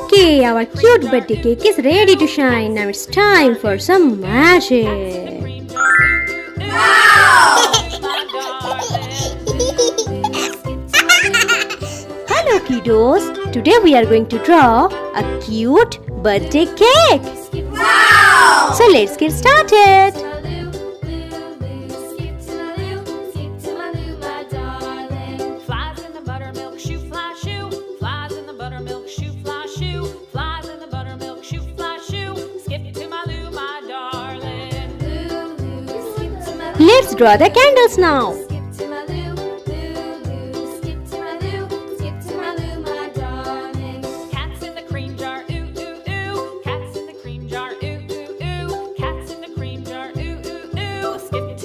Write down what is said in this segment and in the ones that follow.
Okay, our cute birthday cake is ready to shine. Now it's time for some magic. Hello kiddos, today we are going to draw a cute birthday cake. Wow! So let's get started. Let's draw the candles now.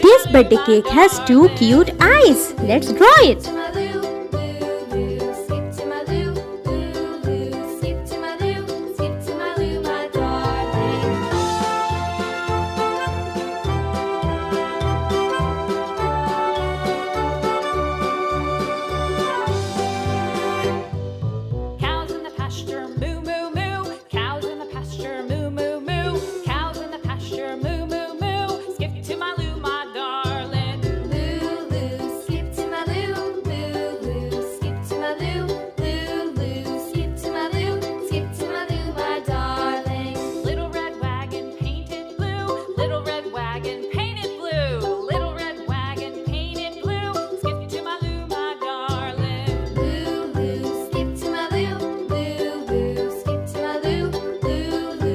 This birthday cake has two cute eyes. Let's draw it.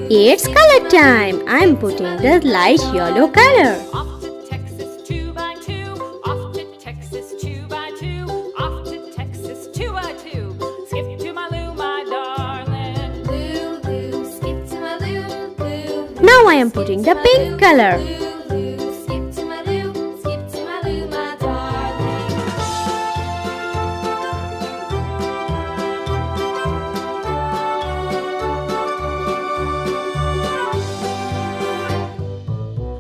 It's color time. I'm putting the light yellow color. Off to Texas 2 by 2. Off to Texas 2 by 2. Off to Texas 2 by 2. Skip to my Lou, my darling. Lou, Lou, skip to my Lou, Lou. Now I am putting the pink color. Skip to my Lou, skip to my Lou, my darling.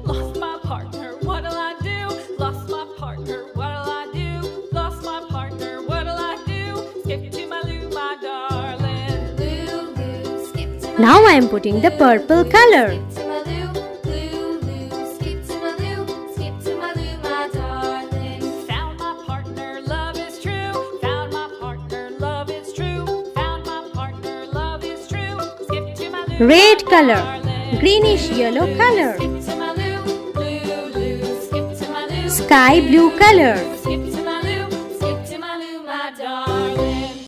Lost my partner, what'll I do? Lost my partner, what'll I do? Lost my partner, what'll I do? Skip to my Lou, my darling. Lou, Lou, skip to my Now I am putting the purple color. to my Lou, Lou, Lou, skip to my Lou, skip to my Lou, my darling. Found my partner, love is true. Found my partner, love is true. Found my partner, love is true. Skip to my Lou, Red my color. darling. Greenish yellow color. Skip to my Lou, Lou, Lou, skip to my Lou. Sky blue color. Skip to my Lou, skip to my Lou, my darling.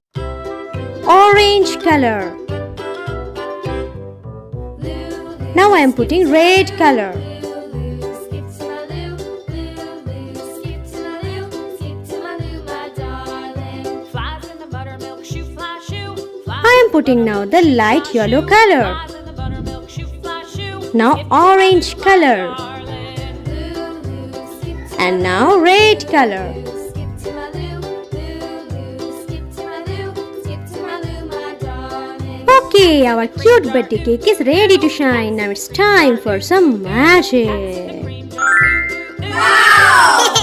Orange color. Now I am putting red color. Skip to my Lou, Lou, Lou, skip to my Lou, skip to my Lou, my darling. Flies in the buttermilk shoe, fly shoe. I am putting now the light yellow color. Flies in the buttermilk shoe, fly shoe. Now orange color. Darling. Lou, Lou, skip to And now red color. skip to my Lou, Lou, Lou, skip to my Lou, skip to my Lou, my darling. Okay, our cute birthday cake is ready to shine. Now it's time for some magic. Wow!